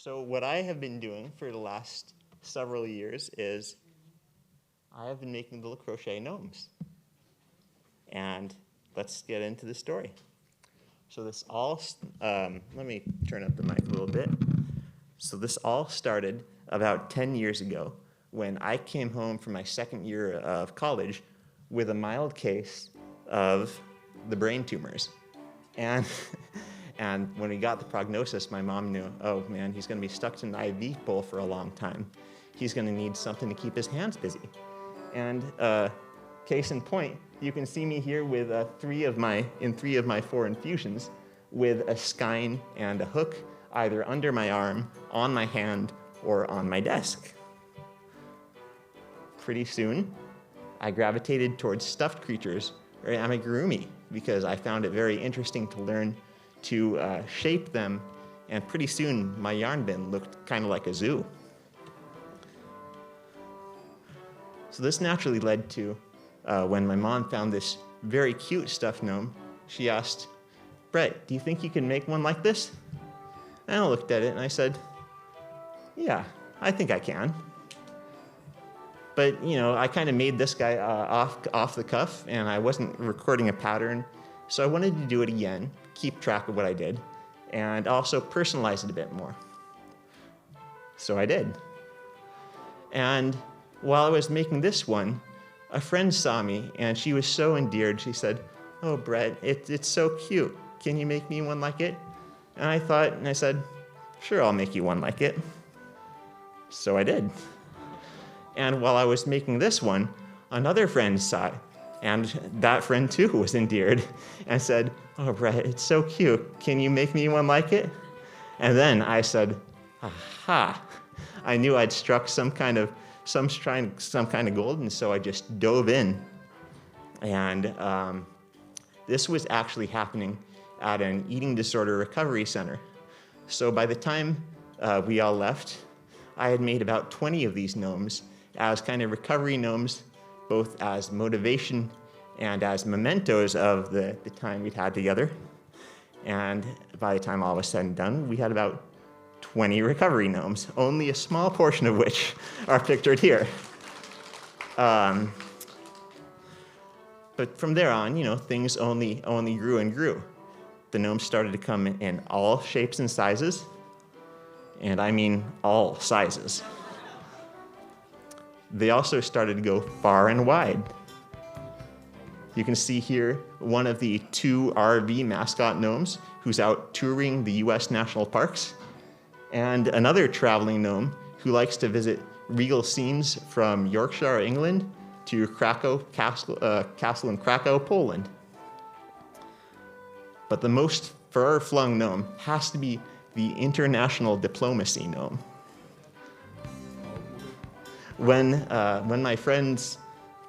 So what I have been doing for the last several years is I have been making little crochet gnomes. And let's get into the story. So this all, let me turn up the mic a little bit. So this all started about 10 years ago when I came home from my second year of college with a mild case of the brain tumors. And, and when we got the prognosis, my mom knew, oh man, he's gonna be stuck in an IV pole for a long time. He's gonna need something to keep his hands busy. And case in point, you can see me here with three of my 4 infusions with a skein and a hook either under my arm, on my hand, or on my desk. Pretty soon, I gravitated towards stuffed creatures or amigurumi because I found it very interesting to learn to shape them, and pretty soon my yarn bin looked kind of like a zoo. So this naturally led to when my mom found this very cute stuffed gnome. She asked, Brett, do you think you can make one like this? And I looked at it and I said, yeah, I think I can. But, you know, I kind of made this guy off the cuff, and I wasn't recording a pattern. So I wanted to do it again, keep track of what I did, and also personalize it a bit more. So I did. And while I was making this one, a friend saw me, and she was so endeared. She said, oh, Brett, it's so cute. Can you make me one like it? And I thought, and I said, sure, I'll make you one like it. So I did. And while I was making this one, another friend saw it, and that friend too was endeared and said, oh, Brett, it's so cute. Can you make me one like it? And then I said, aha. I knew I'd struck some kind of gold, and so I just dove in. And this was actually happening at an eating disorder recovery center. So by the time we all left, I had made about 20 of these gnomes as kind of recovery gnomes, both as motivation and as mementos of the time we'd had together. And by the time all was said and done, we had about 20 recovery gnomes, only a small portion of which are pictured here. But from there on, you know, things only grew and grew. The gnomes started to come in all shapes and sizes, and I mean all sizes. They also started to go far and wide. You can see here one of the 2 RV mascot gnomes who's out touring the US national parks, and another traveling gnome who likes to visit regal scenes from Yorkshire, England, to Krakow Castle in Krakow, Poland. But the most far-flung gnome has to be the international diplomacy gnome. When my friend's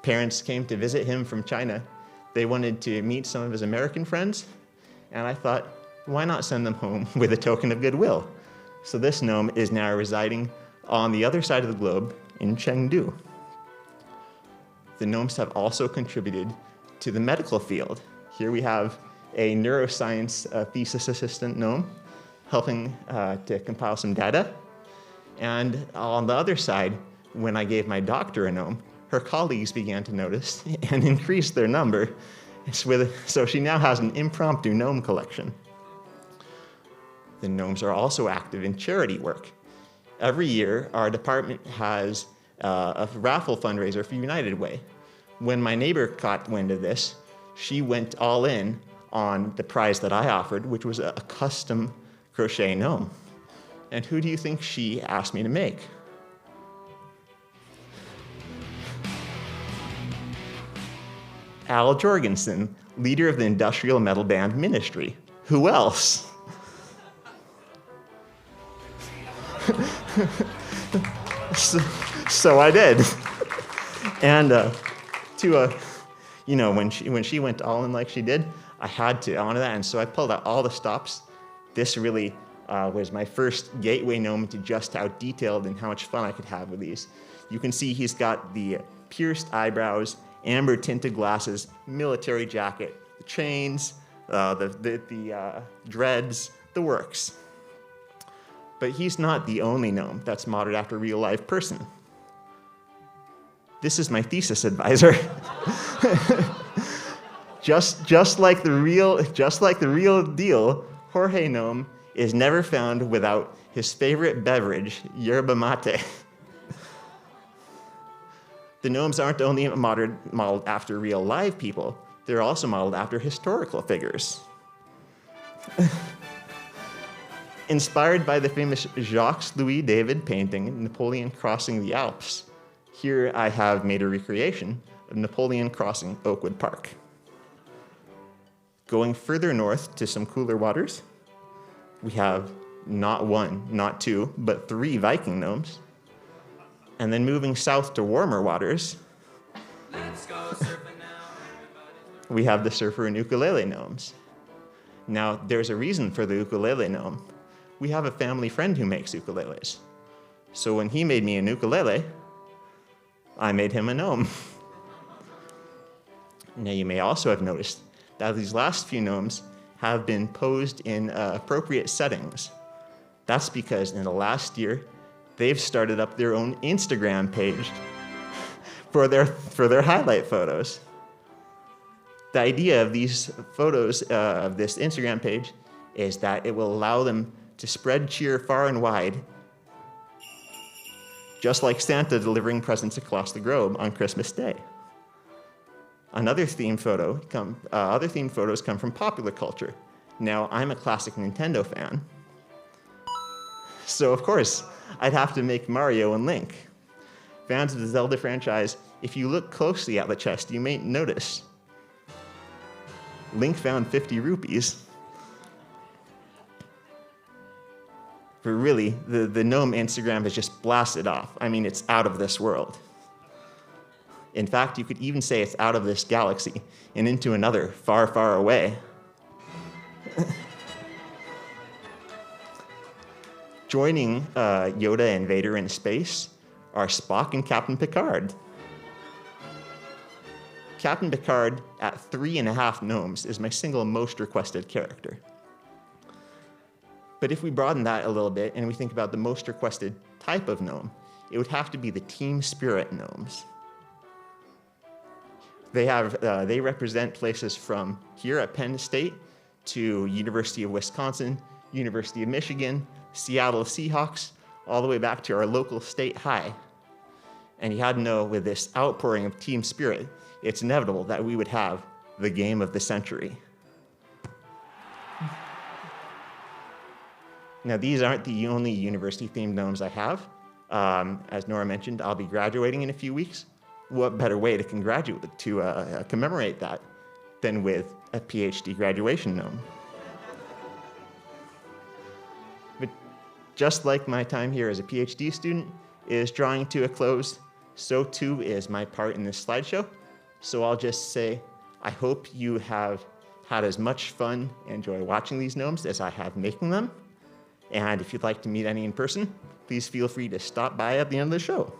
parents came to visit him from China, they wanted to meet some of his American friends, and I thought, why not send them home with a token of goodwill? So this gnome is now residing on the other side of the globe in Chengdu. The gnomes have also contributed to the medical field. Here we have a neuroscience thesis assistant gnome helping to compile some data. And on the other side, when I gave my doctor a gnome, her colleagues began to notice and increase their number. So she now has an impromptu gnome collection. The gnomes are also active in charity work. Every year, our department has a raffle fundraiser for United Way. When my neighbor caught wind of this, she went all in on the prize that I offered, which was a custom crochet gnome. And who do you think she asked me to make? Al Jorgensen, leader of the industrial metal band Ministry. Who else? So I did. And when she went all in like she did, I had to honor that, and so I pulled out all the stops. This really was my first gateway gnome to just how detailed and how much fun I could have with these. You can see he's got the pierced eyebrows, amber tinted glasses, military jacket, the chains, the dreads, the works. But he's not the only gnome that's modeled after a real live person. This is my thesis advisor. just like the real deal, Jorge gnome is never found without his favorite beverage, yerba mate. The gnomes aren't only modeled after real live people, they're also modeled after historical figures. Inspired by the famous Jacques-Louis David painting, Napoleon Crossing the Alps, here I have made a recreation of Napoleon crossing Oakwood Park. Going further north to some cooler waters, we have not one, not two, but 3 Viking gnomes. And then moving south to warmer waters, let's go surfing now. We have the surfer and ukulele gnomes. Now, there's a reason for the ukulele gnome. We have a family friend who makes ukuleles. So when he made me an ukulele, I made him a gnome. Now, you may also have noticed that these last few gnomes have been posed in appropriate settings. That's because in the last year, they've started up their own Instagram page for their highlight photos. The idea of these photos of this Instagram page is that it will allow them to spread cheer far and wide, just like Santa delivering presents across the globe on Christmas Day. Other themed photos come from popular culture. Now, I'm a classic Nintendo fan, so of course, I'd have to make Mario and Link. Fans of the Zelda franchise, if you look closely at the chest, you may notice Link found 50 rupees. But really, the gnome Instagram has just blasted off. I mean, it's out of this world. In fact, you could even say it's out of this galaxy and into another far, far away. Joining Yoda and Vader in space are Spock and Captain Picard. Captain Picard at 3.5 gnomes is my single most requested character. But if we broaden that a little bit and we think about the most requested type of gnome, it would have to be the team spirit gnomes. They represent places from here at Penn State to University of Wisconsin, University of Michigan, Seattle Seahawks, all the way back to our local state high. And you had to know, with this outpouring of team spirit, it's inevitable that we would have the game of the century. Now, these aren't the only university-themed gnomes I have. As Nora mentioned, I'll be graduating in a few weeks. What better way to commemorate that than with a PhD graduation gnome? But just like my time here as a PhD student is drawing to a close, so too is my part in this slideshow. So I'll just say, I hope you have had as much fun and enjoy watching these gnomes as I have making them. And if you'd like to meet any in person, please feel free to stop by at the end of the show.